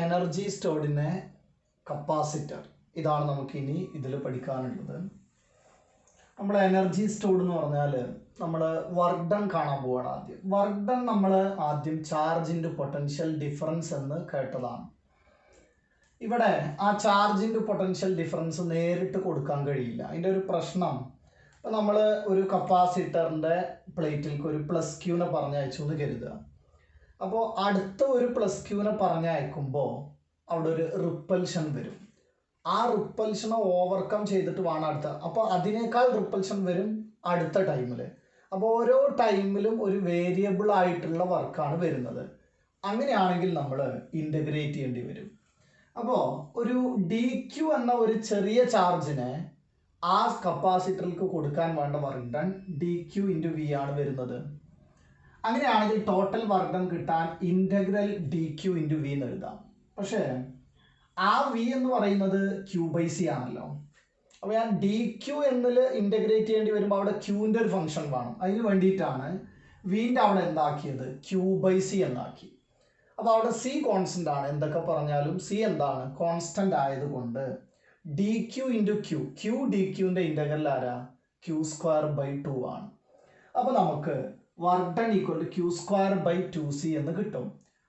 Energy സ്റ്റോർഡിനെ capacitor ഇതാണ് നമുക്കിനി ഇതിൽ പഠിക്കാനുള്ളത്. നമ്മൾ എനർജി സ്റ്റോർഡ് എന്ന് പറഞ്ഞാൽ നമ്മൾ വർക്ക് ഡൺ കാണാൻ പോവാണ്. വർക്ക് ഡൺ നമ്മൾ ആദ്യം ചാർജ് ഇൻറ്റു പൊട്ടൻഷ്യൽ ഡിഫറൻസ് എന്ന് കേട്ടതാണ്. ഇവിടെ ആ ചാർജ് ഇൻറ്റു പൊട്ടൻഷ്യൽ ഡിഫറൻസ് നേരിട്ട് കൊടുക്കാൻ കഴിയില്ല. അതിൻ്റെ ഒരു പ്രശ്നം, ഇപ്പം നമ്മൾ ഒരു കപ്പാസിറ്ററിൻ്റെ പ്ലേറ്റിലേക്ക് ഒരു പ്ലസ് ക്യൂനെ പറഞ്ഞയച്ചു എന്ന് കരുതുക. അപ്പോൾ അടുത്ത ഒരു പ്ലസ് ക്യൂനെ പറഞ്ഞയക്കുമ്പോൾ അവിടെ ഒരു റിപ്പൽഷൻ വരും. ആ റിപ്പൽഷനെ ഓവർകം ചെയ്തിട്ട് വേണം അടുത്ത, അപ്പോൾ അതിനേക്കാൾ റിപ്പൽഷൻ വരും അടുത്ത ടൈമിൽ. അപ്പോൾ ഓരോ ടൈമിലും ഒരു വേരിയബിൾ ആയിട്ടുള്ള വർക്കാണ് വരുന്നത്. അങ്ങനെയാണെങ്കിൽ നമ്മൾ ഇൻ്റഗ്രേറ്റ് ചെയ്യേണ്ടി വരും. അപ്പോൾ ഒരു ഡി ക്യു എന്ന ഒരു ചെറിയ ചാർജിനെ ആ കപ്പാസിറ്ററിലേക്ക് കൊടുക്കാൻ വേണ്ട work done d Q into v ആണ് വരുന്നത്. അങ്ങനെയാണെങ്കിൽ ടോട്ടൽ വർക്ക് ഡൺ കിട്ടാൻ integral d Q into v എന്ന് എഴുതാം. പക്ഷേ ആ വി എന്ന് പറയുന്നത് ക്യൂ ബൈ സി ആണല്ലോ. അപ്പോൾ ഞാൻ ഡി ക്യു എന്നിൽ ഇൻ്റഗ്രേറ്റ് ചെയ്യേണ്ടി വരുമ്പോൾ അവിടെ ക്യൂവിൻ്റെ ഒരു ഫംഗ്ഷൻ വേണം. അതിന് വേണ്ടിയിട്ടാണ് വീൻ്റെ അവിടെ എന്താക്കിയത്, ക്യൂ ബൈ സി എന്നാക്കി. അപ്പോൾ അവിടെ സി കോൺസ്റ്റൻ്റ് ആണ്. എന്തൊക്കെ പറഞ്ഞാലും സി എന്താണ്, കോൺസ്റ്റൻ്റ് ആയതുകൊണ്ട് D Q into Q, Q D ക്യൂവിൻ്റെ ഇൻ്റഗ്രൽ ആരാ, ക്യൂ സ്ക്വയർ ബൈ 2 ആണ്. അപ്പോൾ നമുക്ക് work done equal to Q square by 2c എന്ന് കിട്ടും.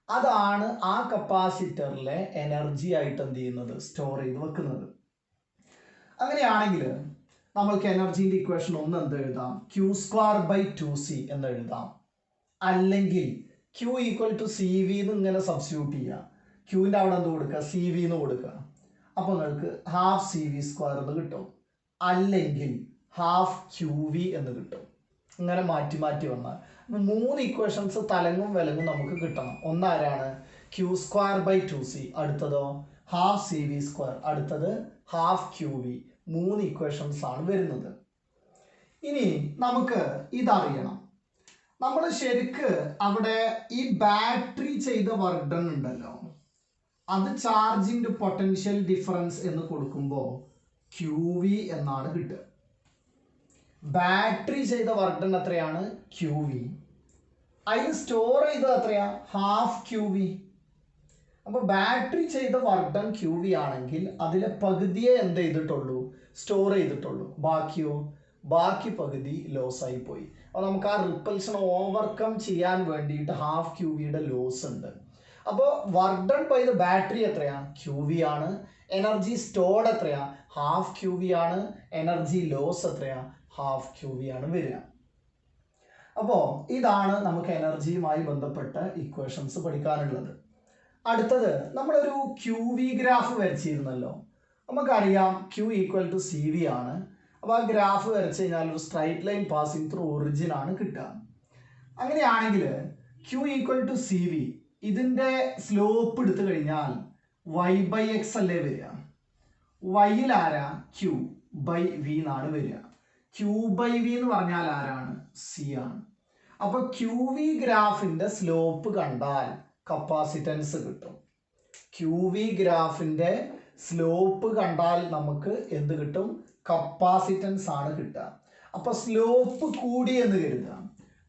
അതാണ് ആ കപ്പാസിറ്ററിലെ എനർജി ആയിട്ട് എന്ത് ചെയ്യുന്നത്, സ്റ്റോർ ചെയ്ത് വെക്കുന്നത്. അങ്ങനെയാണെങ്കിൽ നമ്മൾക്ക് എനർജീൻ്റെ ഇക്വേഷൻ ഒന്ന് എന്ത് എഴുതാം, ക്യൂ സ്ക്വയർ ബൈ 2c എന്ന് എഴുതാം. അല്ലെങ്കിൽ q equal to C v എന്ന് ഇങ്ങനെ സബ്സ്റ്റിറ്റ്യൂട്ട് ചെയ്യുക. ക്യൂവിൻ്റെ അവിടെ എന്ത് കൊടുക്കുക, സി വി എന്ന് കൊടുക്കുക. അപ്പോൾ നിങ്ങൾക്ക് ഹാഫ് സി വി സ്ക്വയർ എന്ന് കിട്ടും. അല്ലെങ്കിൽ ഹാഫ് ക്യൂ വി എന്ന് കിട്ടും. ഇങ്ങനെ മാറ്റി മാറ്റി വന്നാൽ 3 ഇക്വേഷൻസ് തലങ്ങും വിലങ്ങും നമുക്ക് കിട്ടണം. ഒന്നാരാണ്, ക്യൂ സ്ക്വയർ ബൈ 2c, അടുത്തതോ ഹാഫ് സി വി സ്ക്വയർ, അടുത്തത് ഹാഫ് ക്യൂ വി. 3 ഇക്വേഷൻസ് ആണ് വരുന്നത്. ഇനി നമുക്ക് ഇതറിയണം. നമ്മൾ ശരിക്ക് അവിടെ ഈ ബാറ്ററി ചെയ്ത വർക്ക് ഡൺ ഉണ്ടല്ലോ, അത് ചാർജ് ഇൻറ്റു പൊട്ടൻഷ്യൽ ഡിഫറൻസ് എന്ന് കൊടുക്കുമ്പോൾ ക്യൂ വി എന്നാണ് കിട്ടുക. ബാറ്ററി ചെയ്ത വർക്ക് ഡൺ എത്രയാണ്, ക്യൂ വി. അതിൽ സ്റ്റോർ ചെയ്തത് എത്രയാ, ഹാഫ് ക്യൂ വി. അപ്പോൾ ബാറ്ററി ചെയ്ത വർക്ക് ഡൺ ക്യൂ വി ആണെങ്കിൽ അതിലെ പകുതിയെ എന്ത് ചെയ്തിട്ടുള്ളൂ, സ്റ്റോർ ചെയ്തിട്ടുള്ളൂ. ബാക്കിയോ, ബാക്കി പകുതി ലോസ് ആയി പോയി. അപ്പോൾ നമുക്ക് ആ റിപ്പൽഷൻ ഓവർകം ചെയ്യാൻ വേണ്ടിയിട്ട് ഹാഫ് ക്യൂ വിയുടെ ലോസ് ഉണ്ട്. അപ്പോൾ work done by the battery എത്രയാ, ക്യൂ വി ആണ്. എനർജി സ്റ്റോർഡ് എത്രയാ, ഹാഫ് ക്യൂ വി ആണ്. എനർജി ലോസ് എത്രയാ, ഹാഫ് ക്യൂ വി ആണ് വരിക. അപ്പോൾ ഇതാണ് നമുക്ക് എനർജിയുമായി ബന്ധപ്പെട്ട ഇക്വേഷൻസ് പഠിക്കാനുള്ളത്. അടുത്തത് നമ്മളൊരു ക്യൂ വി ഗ്രാഫ് വരച്ചിരുന്നല്ലോ. നമുക്കറിയാം Q equal to C V ആണ്. അപ്പോൾ ആ ഗ്രാഫ് വരച്ച് കഴിഞ്ഞാൽ ഒരു straight line passing through origin ആണ് കിട്ടുക. അങ്ങനെയാണെങ്കിൽ Q equal to C V, ഇതിൻ്റെ സ്ലോപ്പ് എടുത്തു കഴിഞ്ഞാൽ വൈ ബൈ എക്സ് അല്ലേ വരിക. വൈയിൽ ആരാ, ക്യൂ ബൈ വി എന്നാണ് വരിക. ക്യൂ ബൈ വി എന്ന് പറഞ്ഞാൽ ആരാണ്, സി ആണ്. അപ്പോൾ ക്യൂ വി ഗ്രാഫിൻ്റെ സ്ലോപ്പ് കണ്ടാൽ കപ്പാസിറ്റൻസ് കിട്ടും. ക്യൂ വി ഗ്രാഫിൻ്റെ സ്ലോപ്പ് കണ്ടാൽ നമുക്ക് എന്ത് കിട്ടും, കപ്പാസിറ്റൻസ് ആണ് കിട്ടുക. അപ്പോൾ സ്ലോപ്പ് കൂടി എന്ന് കരുതുക.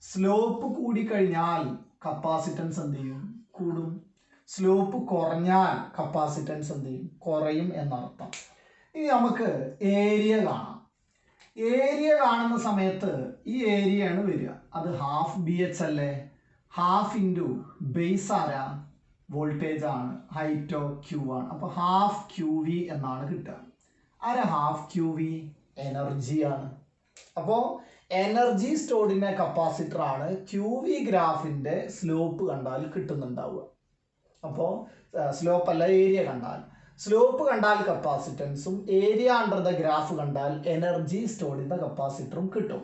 സ്ലോപ്പ് കൂടിക്കഴിഞ്ഞാൽ കപ്പാസിറ്റൻസ് എന്ത് ചെയ്യും, കൂടും. സ്ലോപ്പ് കുറഞ്ഞാൽ കപ്പാസിറ്റൻസ് എന്ത് ചെയ്യും, കുറയും എന്നർത്ഥം. ഇനി നമുക്ക് ഏരിയ കാണാം. ഏരിയ കാണുന്ന സമയത്ത് ഈ ഏരിയയാണ് വരിക. അത് ഹാഫ് ബി എച്ച് അല്ലേ. ഹാഫ് ഇൻറ്റു ബേസ് ആരാ, വോൾട്ടേജ് ആണ്. ഹൈറ്റോ ക്യൂ ആണ്. അപ്പോൾ ഹാഫ് ക്യൂ വി എന്നാണ് കിട്ടുക. ആരാ ഹാഫ് ക്യൂ വി, എനർജിയാണ്. അപ്പോൾ എനർജി സ്റ്റോർഡിൻ്റെ കപ്പാസിറ്റർ ആണ് ക്യൂ വി ഗ്രാഫിൻ്റെ സ്ലോപ്പ് കണ്ടാൽ കിട്ടുന്നുണ്ടാവുക. അപ്പോൾ സ്ലോപ്പ് അല്ല, ഏരിയ കണ്ടാൽ. സ്ലോപ്പ് കണ്ടാൽ കപ്പാസിറ്റൻസും ഏരിയ അണ്ടർ ദ ഗ്രാഫ് കണ്ടാൽ എനർജി സ്റ്റോർഡ് ഇൻ ദ കപ്പാസിറ്ററും കിട്ടും.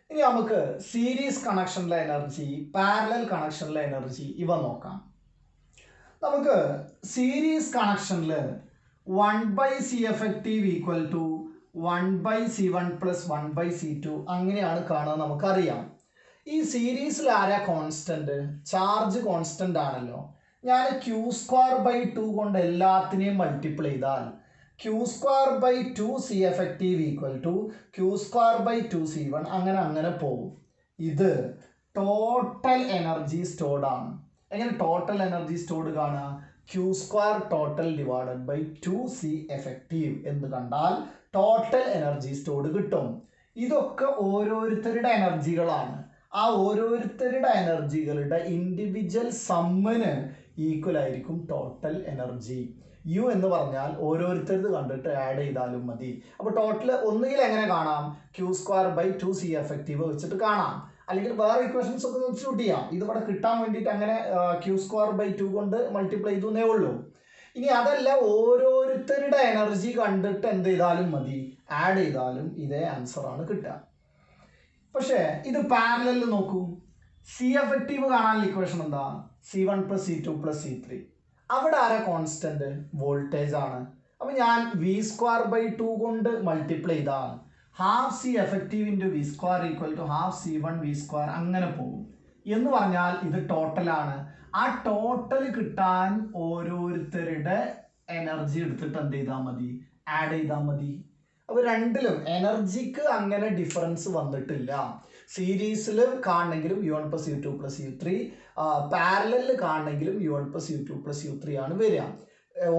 ഇനി നമുക്ക് സീരീസ് കണക്ഷനിലെ എനർജി, പാരലൽ കണക്ഷനിലെ എനർജി ഇവ നോക്കാം. നമുക്ക് സീരീസ് കണക്ഷനിൽ 1/c effective equal to 1/c1 plus 1/c2 അങ്ങനെയാണ് കാണുക, നമുക്കറിയാം. ഈ സീരീസിൽ ആരാ കോൺസ്റ്റന്റ്, ചാർജ് കോൺസ്റ്റന്റ് ആണല്ലോ. ഞാൻ ക്യൂ സ്ക്വയർ ബൈ 2 കൊണ്ട് എല്ലാത്തിനെയും മൾട്ടിപ്ലൈ ചെയ്താൽ q square by 2c effective equal to Q square by 2c1 അങ്ങനെ പോകും. ഇത് ടോട്ടൽ എനർജി സ്റ്റോർഡ് ആണ്. എങ്ങനെ ടോട്ടൽ എനർജി സ്റ്റോർഡ് കാണുക, Q² total divided by 2C effective എന്ന് കണ്ടാൽ ടോട്ടൽ എനർജി സ്റ്റോർഡ് കിട്ടും. ഇതൊക്കെ ഓരോരുത്തരുടെ എനർജികളാണ്. ആ ഓരോരുത്തരുടെ എനർജികളുടെ ഇൻഡിവിജ്വൽ സമ്മിന് ഈക്വൽ ആയിരിക്കും ടോട്ടൽ എനർജി. യു എന്ന് പറഞ്ഞാൽ ഓരോരുത്തരത് കണ്ടിട്ട് ആഡ് ചെയ്താലും മതി. അപ്പോൾ ടോട്ടൽ ഒന്നുകിൽ എങ്ങനെ കാണാം, Q² / 2C effective വെച്ചിട്ട് കാണാം, അല്ലെങ്കിൽ വേറെ ഇക്വേഷൻസ് ഒക്കെ സബ്സ്റ്റിറ്റ്യൂട്ട് ചെയ്യാം. ഇത് ഇവിടെ കിട്ടാൻ വേണ്ടിയിട്ട് അങ്ങനെ Q² / 2 കൊണ്ട് മൾട്ടിപ്ലൈ ചെയ്തേ ഉള്ളൂ. ഇനി അതല്ല, ഓരോരുത്തരുടെ എനർജി കണ്ടിട്ട് എന്ത് ചെയ്താലും മതി, ആഡ് ചെയ്താലും ഇതേ ആൻസർ ആണ് കിട്ടുക. പക്ഷേ ഇത് പാരലൽ നോക്കൂ. സി എഫക്റ്റീവ് കാണാനുള്ള ഇക്വേഷൻ എന്താ, C1 + C2 + C3. അവിടെ ആരാ കോൺസ്റ്റന്റ്, വോൾട്ടേജ് ആണ്. അപ്പൊ ഞാൻ V² / 2 കൊണ്ട് മൾട്ടിപ്ലൈ ചെയ്താൽ ½ C effective × V² = ½ C1 V², അങ്ങനെ പോകും. എന്ന് പറഞ്ഞാൽ ഇത് ടോട്ടലാണ്. ആ ടോട്ടൽ കിട്ടാൻ ഓരോരുത്തരുടെ എനർജി എടുത്തിട്ട് എന്ത് ചെയ്താൽ മതി, ആഡ് ചെയ്താൽ മതി. അപ്പോൾ രണ്ടിലും എനർജിക്ക് അങ്ങനെ ഡിഫറൻസ് വന്നിട്ടില്ല. സീരീസിൽ കാണണമെങ്കിലും U1 + U2 + U3, പാരലലിൽ കാണണമെങ്കിലും U1 + U2 + U3 ആണ് വരിക.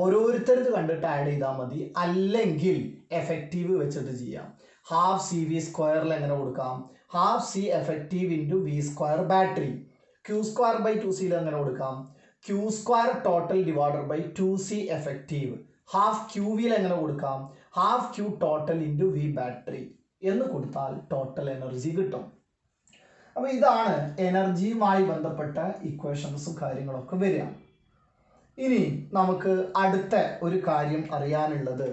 ഓരോരുത്തരത് കണ്ടിട്ട് ആഡ് ചെയ്താൽ മതി, അല്ലെങ്കിൽ എഫക്റ്റീവ് വെച്ചിട്ട് ചെയ്യാം. ½ CV² എങ്ങനെ കൊടുക്കാം, ½ C effective × V² battery. Q² / 2C എങ്ങനെ കൊടുക്കാം, Q² total divided by 2C effective. ½ QV എങ്ങനെ കൊടുക്കാം, ½ Q total × V ബാറ്ററി എന്ന് കൊടുത്താൽ ടോട്ടൽ എനർജി കിട്ടും. അപ്പോൾ ഇതാണ് എനർജിയുമായി ബന്ധപ്പെട്ട ഇക്വേഷൻസും കാര്യങ്ങളൊക്കെ വരിക. ഇനി നമുക്ക് അടുത്ത ഒരു കാര്യം അറിയാനുള്ളത്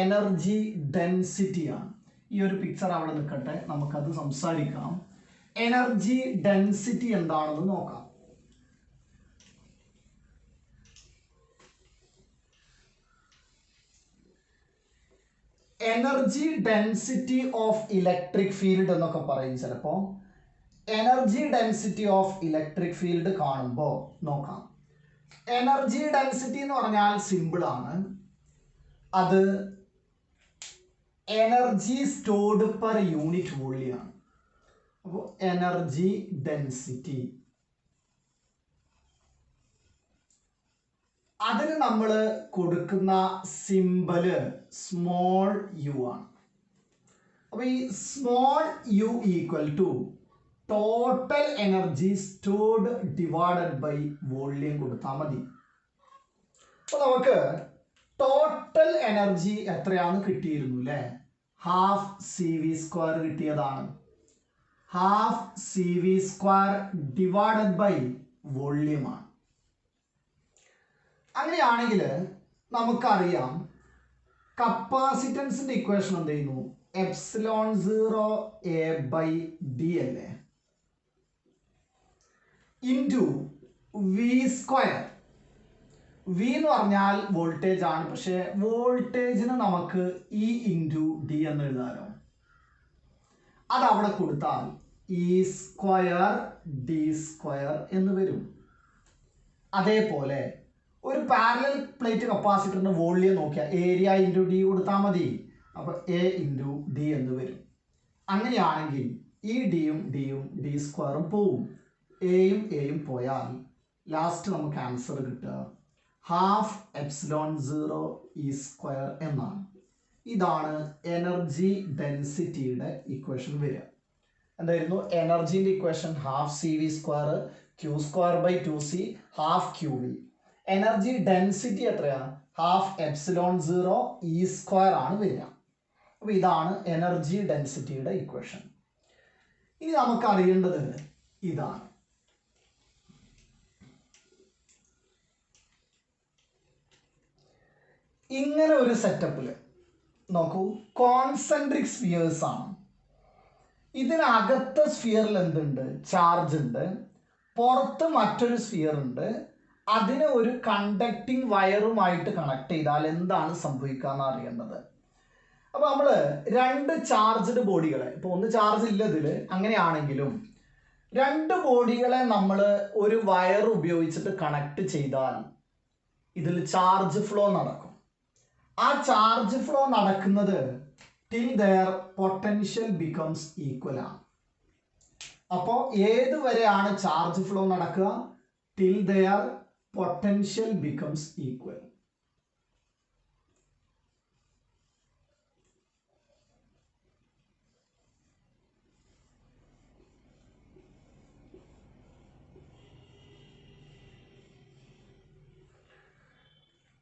എനർജി ഡെൻസിറ്റിയാണ്. ഈ ഒരു പിക്ചർ അവിടെ നിൽക്കട്ടെ, നമുക്കത് സംസാരിക്കാം. എനർജി ഡെൻസിറ്റി എന്താണെന്ന് നോക്കാം. Energy density of electric field എന്നൊക്കെ പറയും ചിലപ്പോൾ. Energy density of electric field കാണുമ്പോൾ നോക്കാം. എനർജി ഡെൻസിറ്റി എന്ന് പറഞ്ഞാൽ സിമ്പിൾ ആണ്. അത് energy stored per unit volume ആണ്. അപ്പോൾ എനർജി ഡെൻസിറ്റി, അതിന് നമ്മൾ കൊടുക്കുന്ന സിമ്പല് സ്മോൾ യു ആണ്. അപ്പോൾ ഈ small u = total energy stored divided by volume കൊടുത്താൽ മതി. അപ്പോൾ നമുക്ക് ടോട്ടൽ എനർജി എത്രയാണെന്ന് കിട്ടിയിരുന്നു അല്ലേ, ½ CV² കിട്ടിയതാണ്. ½ CV² ഡിവൈഡഡ് ബൈ വോളിയം ആണ്. അങ്ങനെയാണെങ്കിൽ നമുക്കറിയാം കപ്പാസിറ്റൻസിന്റെ ഇക്വേഷൻ എന്ത് ചെയ്യുന്നു, ε0A/d അല്ലേ, ഇൻറ്റു V². V എന്ന് പറഞ്ഞാൽ വോൾട്ടേജ് ആണ്, പക്ഷെ വോൾട്ടേജിന് നമുക്ക് E/d എന്ന് എഴുതാലോ. അത് അവിടെ കൊടുത്താൽ E²d² എന്ന് വരും. അതേപോലെ ഒരു പാരലൽ പ്ലേറ്റ് കപ്പാസിറ്ററിന്റെ വോളിയം നോക്കിയാൽ ഏരിയ × d കൊടുത്താൽ മതി. അപ്പോൾ A/d എന്ന് വരും. അങ്ങനെയാണെങ്കിൽ ഈ ഡിയും d² പോവും. എയും എയും പോയാൽ ലാസ്റ്റ് നമുക്ക് ആൻസർ കിട്ടുക ½ ε0E² എന്നാണ്. ഇതാണ് എനർജി ഡെൻസിറ്റിയുടെ ഇക്വേഷൻ വരിക. എന്തായിരുന്നു എനർജിന്റെ equation, ½ CV², Q² / 2C, ½ QV. Energy density എത്രയാണ്, ½ ε0E² ആണ് വരിക. അപ്പോൾ ഇതാണ് എനർജി ഡെൻസിറ്റിയുടെ ഇക്വേഷൻ. ഇനി നമുക്ക് അറിയേണ്ടത് ഇതാണ്. ഇങ്ങനെ ഒരു സെറ്റപ്പിൽ നോക്കൂ, കോൺസെൻട്രിക് സ്ഫിയേഴ്സ് ആണ്. ഇതിനകത്തെ സ്ഫിയറിൽ എന്തുണ്ട്, ചാർജ് ഉണ്ട്. പുറത്ത് മറ്റൊരു സ്ഫിയർ ഉണ്ട്. അതിനെ ഒരു കണ്ടക്ടിങ് വയറുമായിട്ട് കണക്ട് ചെയ്താൽ എന്താണ് സംഭവിക്കുക എന്ന് അറിയേണ്ടത്. അപ്പോൾ നമ്മൾ രണ്ട് ചാർജ്ഡ് ബോഡികളെ, ഇപ്പോൾ ഒന്ന് ചാർജ് ഇല്ല ഇതിൽ, അങ്ങനെയാണെങ്കിലും രണ്ട് ബോഡികളെ നമ്മൾ ഒരു വയർ ഉപയോഗിച്ചിട്ട് കണക്ട് ചെയ്താൽ ഇതിൽ ചാർജ് ഫ്ലോ നടക്കും. ആ ചാർജ് ഫ്ലോ നടക്കുന്നത് till their potential becomes equal ആണ്. അപ്പോൾ ഏതുവരെയാണ് ചാർജ് ഫ്ലോ നടക്കുക, till their potential becomes equal.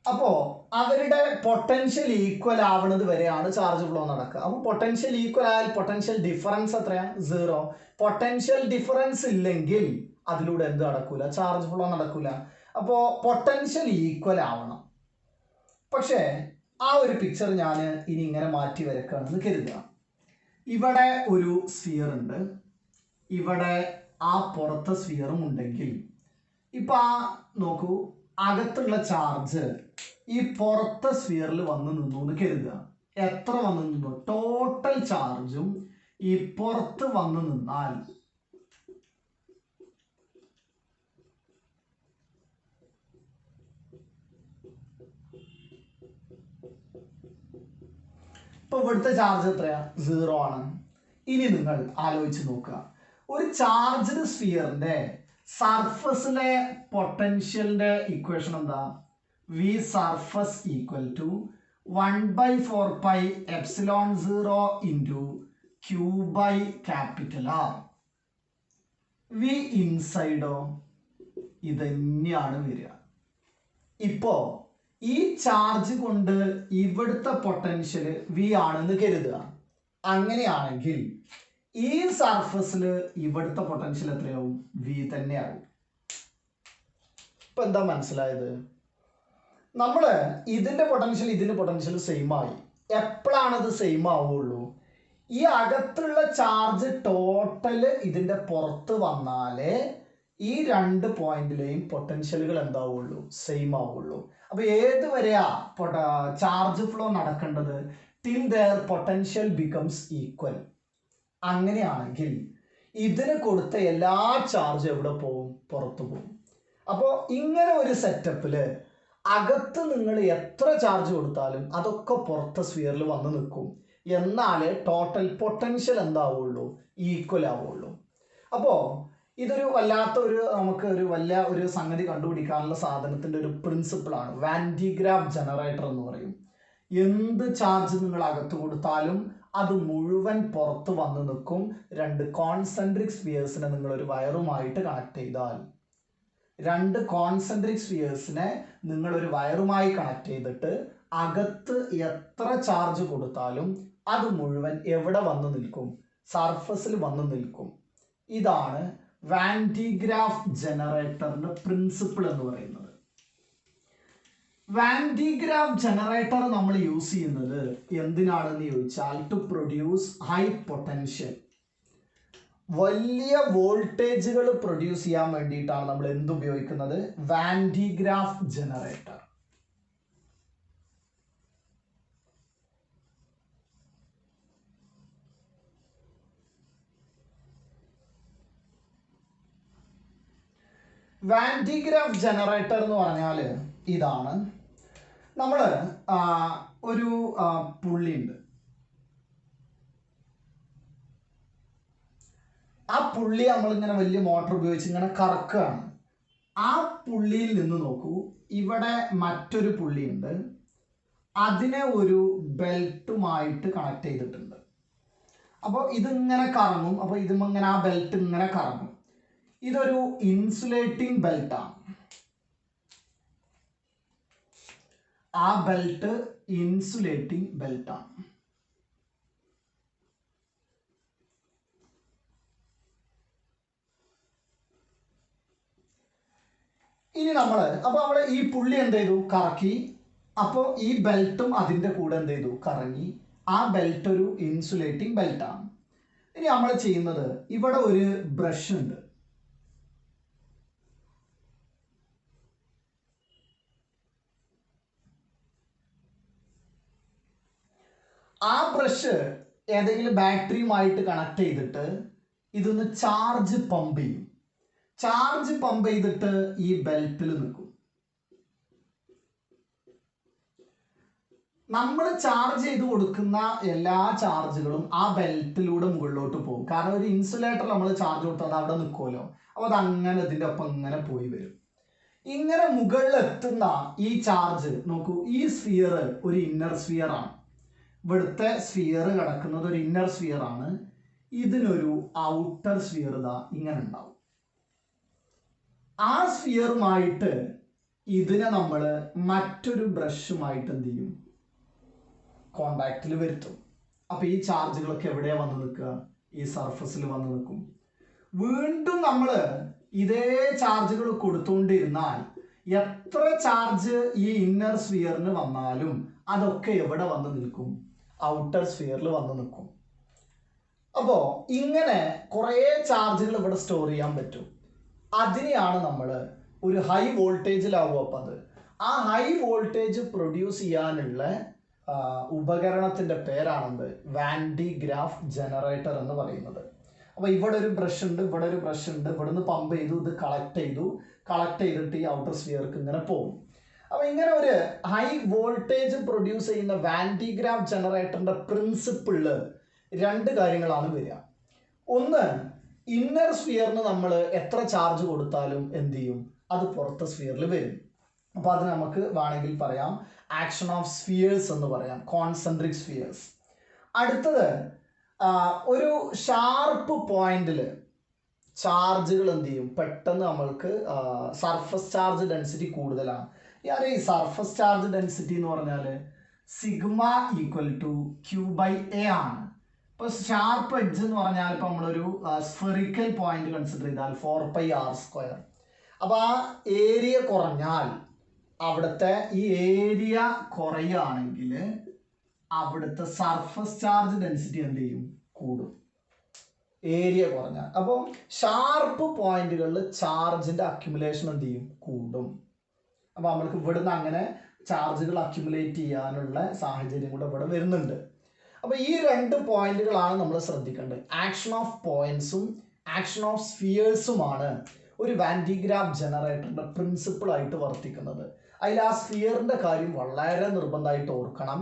അപ്പോൾ അവരുടെ പൊട്ടൻഷ്യൽ ഈക്വൽ ആവുന്നത് വരെയാണ് ചാർജ് ഫ്ലോ നടക്കുക. അപ്പോൾ പൊട്ടൻഷ്യൽ ഈക്വൽ ആയാൽ പൊട്ടൻഷ്യൽ ഡിഫറൻസ് എത്രയാ? 0. പൊട്ടൻഷ്യൽ ഡിഫറൻസ് ഇല്ലെങ്കിൽ അതിലൂടെ എന്ത് നടക്കൂല? ചാർജ് ഫ്ലോ നടക്കൂല. അപ്പോൾ പൊട്ടൻഷ്യൽ ഈക്വൽ ആവണം. പക്ഷേ ആ ഒരു പിക്ചർ ഞാൻ ഇനി ഇങ്ങനെ മാറ്റി വരക്കുകയാണെന്ന് കരുതുക. ഇവിടെ ഒരു സ്ഫിയർ ഉണ്ട്, ഇവിടെ ആ പുറത്തെ സ്ഫിയറും ഉണ്ടെങ്കിൽ ഇപ്പം ആ നോക്കൂ, അകത്തുള്ള ചാർജ് ഈ പുറത്തെ സ്ഫിയറിൽ വന്ന് നിന്നു എന്ന് കരുതുക. എത്ര വന്ന് നിന്നു? ടോട്ടൽ ചാർജും ഈ പുറത്ത് വന്ന് നിന്നാൽ ഇപ്പൊ ഇവിടുത്തെ ചാർജ് എത്രയാ? 0 ആണ്. ഇനി നിങ്ങൾ ആലോചിച്ച് നോക്കുക, ഒരു ചാർജ്ഡ് സ്ഫിയറിന്റെ സർഫസിലെ പൊട്ടൻഷ്യലിന്റെ ഇക്വേഷൻ എന്താ? V surface equal to 1/4 pi epsilon 0 into Q by capital R. V ഇൻസൈഡോ ഇത് തന്നെയാണ് വരിക. ഇപ്പോ ഈ ചാർജ് കൊണ്ട് ഇവിടുത്തെ പൊട്ടൻഷ്യൽ വി ആണെന്ന് കരുതുക. അങ്ങനെയാണെങ്കിൽ ഈ സർഫസിൽ ഇവിടുത്തെ പൊട്ടൻഷ്യൽ എത്രയാവും? വി തന്നെയാവും. ഇപ്പൊ എന്താ മനസ്സിലായത്? നമ്മള് ഇതിന്റെ പൊട്ടൻഷ്യൽ സെയിം ആയി. എപ്പോഴാണ് ഇത് സെയിം ആവുള്ളൂ? ഈ അകത്തുള്ള ചാർജ് ടോട്ടൽ ഇതിന്റെ പുറത്ത് വന്നാലേ ഈ രണ്ട് പോയിന്റിലെയും പൊട്ടൻഷ്യലുകൾ എന്താവുള്ളൂ? സെയിം ആവുള്ളൂ. അപ്പൊ ഏത് വരെയാ ചാർജ് ഫ്ലോ നടക്കേണ്ടത്? Till their potential becomes equal. അങ്ങനെയാണെങ്കിൽ ഇതിന് കൊടുത്ത എല്ലാ ചാർജും എവിടെ പോകും? പുറത്തു പോകും. അപ്പോൾ ഇങ്ങനെ ഒരു സെറ്റപ്പില് അകത്ത് നിങ്ങൾ എത്ര ചാർജ് കൊടുത്താലും അതൊക്കെ പുറത്തെ സ്ഫിയറിൽ വന്ന് നിൽക്കും. എന്നാലേ ടോട്ടൽ പൊട്ടൻഷ്യൽ എന്താവുള്ളൂ? ഈക്വൽ ആവുള്ളൂ. അപ്പോൾ ഇതൊരു വല്ലാത്ത നമുക്ക് ഒരു വലിയ ഒരു സംഗതി കണ്ടുപിടിക്കാനുള്ള സാധനത്തിന്റെ ഒരു പ്രിൻസിപ്പിളാണ് വാൻ ഡി ഗ്രാഫ് ജനറേറ്റർ എന്ന് പറയും. എന്ത് ചാർജ് നിങ്ങൾ അകത്ത് കൊടുത്താലും അത് മുഴുവൻ പുറത്ത് വന്ന് നിൽക്കും. രണ്ട് കോൺസെൻട്രിക് സ്ഫിയേഴ്സിനെ നിങ്ങൾ ഒരു വയറുമായിട്ട് കണക്ട് ചെയ്താൽ, രണ്ട് കോൺസെൻട്രിക് സ്ഫിയേഴ്സിനെ നിങ്ങൾ ഒരു വയറുമായി കണക്ട് ചെയ്തിട്ട് അകത്ത് എത്ര ചാർജ് കൊടുത്താലും അത് മുഴുവൻ എവിടെ വന്ന് നിൽക്കും? സർഫസിൽ വന്ന് നിൽക്കും. ഇതാണ് വാൻ ഡി ഗ്രാഫ് ജനറേറ്ററിന്റെ പ്രിൻസിപ്പിൾ എന്ന് പറയുന്നത്. വാൻ ഡി ഗ്രാഫ് ജനറേറ്റർ നമ്മൾ യൂസ് ചെയ്യുന്നത് എന്തിനാണെന്ന് ചോദിച്ചാൽ ടു പ്രൊഡ്യൂസ് ഹൈ പൊട്ടൻഷ്യൽ, വലിയ വോൾട്ടേജുകൾ പ്രൊഡ്യൂസ് ചെയ്യാൻ വേണ്ടിയിട്ടാണ് നമ്മൾ എന്തുപയോഗിക്കുന്നത്? Van de Graaff generator. Van de Graaff generator എന്ന് പറഞ്ഞാൽ ഇതാണ്. നമ്മൾ ഒരു പുള്ളിയുണ്ട്, ആ പുള്ളി നമ്മളിങ്ങനെ വലിയ മോട്ടോർ ഉപയോഗിച്ച് ഇങ്ങനെ കറക്കുകയാണ്. ആ പുള്ളിയിൽ നിന്ന് നോക്കൂ, ഇവിടെ മറ്റൊരു പുള്ളിയുണ്ട്, അതിനെ ഒരു ബെൽറ്റുമായിട്ട് കണക്ട് ചെയ്തിട്ടുണ്ട്. അപ്പോൾ ഇതിങ്ങനെ കറങ്ങും. അപ്പോൾ ഇങ്ങനെ ആ ബെൽറ്റ് ഇങ്ങനെ കറങ്ങും. ഇതൊരു ഇൻസുലേറ്റിംഗ് ബെൽറ്റാണ്. ആ ബെൽറ്റ് ഇൻസുലേറ്റിംഗ് ബെൽറ്റാണ്. ഇനി അപ്പോൾ ഈ പുള്ളി എന്ത് ചെയ്തു? കറക്കി. അപ്പോൾ ഈ ബെൽറ്റും അതിൻ്റെ കൂടെ എന്ത് ചെയ്തു? കറങ്ങി. ആ ബെൽറ്റ് ഒരു ഇൻസുലേറ്റിംഗ് ബെൽറ്റാണ്. ഇനി നമ്മൾ ചെയ്യുന്നത്, ഇവിടെ ഒരു ബ്രഷ് ഉണ്ട്. ആ ബ്രഷ് ഏതെങ്കിലും ബാറ്ററിയുമായിട്ട് കണക്ട് ചെയ്തിട്ട് ഇതൊന്ന് ചാർജ് പമ്പ് ചെയ്യും. ചാർജ് പമ്പ് ചെയ്തിട്ട് ഈ ബെൽറ്റിൽ നിൽക്കും. നമ്മൾ ചാർജ് ചെയ്ത് കൊടുക്കുന്ന എല്ലാ ചാർജുകളും ആ ബെൽറ്റിലൂടെ മുകളിലോട്ട് പോകും. കാരണം ഒരു ഇൻസുലേറ്റർ നമ്മൾ ചാർജ് കൊടുത്താൽ അത് അവിടെ നിൽക്കുമല്ലോ. അപ്പോൾ അത് അങ്ങനെ ഇതിൻ്റെ ഒപ്പം ഇങ്ങനെ പോയി വരും. ഇങ്ങനെ മുകളിലെത്തുന്ന ഈ ചാർജ് നോക്കൂ, ഈ സ്ഫിയർ ഒരു ഇന്നർ സ്ഫിയർ ആണ്. ഇവിടുത്തെ സ്ഫിയർ കിടക്കുന്നത് ഒരു ഇന്നർ സ്ഫിയർ ആണ്. ഇതിനൊരു ഔട്ടർ സ്ഫിയർ ഇതാ ഇങ്ങനെ ഉണ്ടാവും. ആ സ്ഫിയറുമായിട്ട് ഇതിനെ നമ്മൾ മറ്റൊരു ബ്രഷുമായിട്ട് എന്ത് ചെയ്യും, കോണ്ടാക്റ്റിൽ വരുത്തും. അപ്പൊ ഈ ചാർജുകളൊക്കെ എവിടെയാ വന്ന് നിൽക്കുക, ഈ സർഫസിൽ വന്ന് നിൽക്കും. വീണ്ടും നമ്മൾ ഇതേ ചാർജുകൾ കൊടുത്തുകൊണ്ടിരുന്നാൽ എത്ര ചാർജ് ഈ ഇന്നർ സ്ഫിയറിന് വന്നാലും അതൊക്കെ എവിടെ വന്ന് നിൽക്കും, ഔട്ടർ സ്ഫിയറിൽ വന്ന് നിൽക്കും. അപ്പോൾ ഇങ്ങനെ കുറേ ചാർജുകൾ ഇവിടെ സ്റ്റോർ ചെയ്യാൻ പറ്റും. അതിനെയാണ് നമ്മൾ ഒരു ഹൈ വോൾട്ടേജിലാവും. അപ്പം അത് ആ ഹൈ വോൾട്ടേജ് പ്രൊഡ്യൂസ് ചെയ്യാനുള്ള ഉപകരണത്തിൻ്റെ പേരാണെന്ത്, വാൻ ഡി ഗ്രാഫ് ജനറേറ്റർ എന്ന് പറയുന്നത്. അപ്പോൾ ഇവിടെ ഒരു ബ്രഷ് ഉണ്ട്, ഇവിടെ ഒരു ബ്രഷ് ഉണ്ട്, ഇവിടെ നിന്ന് പമ്പ് ചെയ്തു, ഇത് കളക്ട് ചെയ്തിട്ട് ഈ ഔട്ടർ സ്ഫിയർക്ക് ഇങ്ങനെ പോകും. അപ്പോൾ ഇങ്ങനെ ഒരു ഹൈ വോൾട്ടേജ് പ്രൊഡ്യൂസ് ചെയ്യുന്ന വാൻ ഡി ഗ്രാഫ് ജനറേറ്ററിൻ്റെ പ്രിൻസിപ്പിളിൽ രണ്ട് കാര്യങ്ങളാണ് വരിക. ഒന്ന്, ഇന്നർ സ്ഫിയറിന് നമ്മൾ എത്ര ചാർജ് കൊടുത്താലും എന്ത് ചെയ്യും, അത് പുറത്തെ സ്ഫിയറിൽ വരും. അപ്പോൾ അത് നമുക്ക് വേണമെങ്കിൽ പറയാം ആക്ഷൻ ഓഫ് സ്ഫിയേഴ്സ് എന്ന് പറയാം, കോൺസെൻട്രിക് സ്ഫിയേഴ്സ്. അടുത്തത്, ഒരു ഷാർപ്പ് പോയിന്റിൽ ചാർജുകൾ എന്ത് ചെയ്യും, പെട്ടെന്ന് നമ്മൾക്ക് സർഫസ് ചാർജ് ഡെൻസിറ്റി കൂടുതലാണ്. ഈ സർഫസ് ചാർജ് ഡെൻസിറ്റി എന്ന് പറഞ്ഞാൽ sigma equal to q by a ആണ്. ഇപ്പോൾ ഷാർപ്പ് എഡ്ജ് എന്ന് പറഞ്ഞാൽ ഇപ്പോൾ നമ്മളൊരു സ്ഫെറിക്കൽ പോയിന്റ് കൺസിഡർ ചെയ്താൽ 4πr². അപ്പോൾ ആ ഏരിയ കുറഞ്ഞാൽ, അവിടുത്തെ ഈ ഏരിയ കുറയുകയാണെങ്കിൽ അവിടുത്തെ സർഫസ് ചാർജ് ഡെൻസിറ്റി എന്ത് ചെയ്യും, കൂടും, ഏരിയ കുറഞ്ഞാൽ. അപ്പോൾ ഷാർപ്പ് പോയിന്റുകളിൽ ചാർജിൻ്റെ അക്യുമുലേഷൻ എന്ത് ചെയ്യും, കൂടും. അപ്പോൾ നമ്മൾക്ക് ഇവിടുന്ന് അങ്ങനെ ചാർജുകൾ അക്യുമുലേറ്റ് ചെയ്യാനുള്ള സാഹചര്യം കൂടെ ഇവിടെ വരുന്നുണ്ട്. അപ്പോൾ ഈ രണ്ട് പോയിന്റുകളാണ് നമ്മൾ ശ്രദ്ധിക്കേണ്ടത്. ആക്ഷൻ ഓഫ് പോയിന്റ്സും ആക്ഷൻ ഓഫ് സ്ഫിയേഴ്സുമാണ് ഒരു വാൻ ഡി ഗ്രാഫ് ജനറേറ്ററിൻ്റെ പ്രിൻസിപ്പിളായിട്ട് വർത്തിക്കുന്നത്. അതിൽ ആ സ്ഫിയറിൻ്റെ കാര്യം വളരെ നിർബന്ധമായിട്ട് ഓർക്കണം.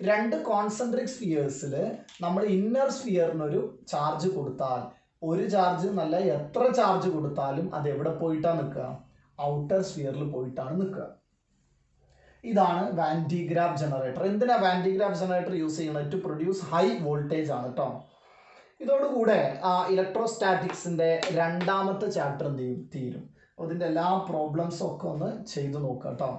രണ്ട് കോൺസെൻട്രിക് സ്ഫിയേഴ്സിൽ നമ്മൾ ഇന്നർ സ്ഫിയറിനൊരു ചാർജ് കൊടുത്താൽ, ഒരു ചാർജ് നല്ല എത്ര ചാർജ് കൊടുത്താലും അത് എവിടെ പോയിട്ടാണ് നിൽക്കുക, ഔട്ടർ സ്ഫിയറിൽ പോയിട്ടാണ് നിൽക്കുക. ഇതാണ് വാൻ ഡി ഗ്രാഫ് ജനറേറ്റർ. എന്തിനാ van de Graaff generator use ചെയ്യുന്നത്? ടു പ്രൊഡ്യൂസ് ഹൈ വോൾട്ടേജ് ആണ് കേട്ടോ. ഇതോടുകൂടെ ഇലക്ട്രോസ്റ്റാറ്റിക്സിൻ്റെ രണ്ടാമത്തെ ചാപ്റ്റർ എന്ത് ചെയ്യും, തീരും. അതിൻ്റെ എല്ലാ പ്രോബ്ലംസും ഒക്കെ ഒന്ന് ചെയ്തു നോക്കാം കേട്ടോ.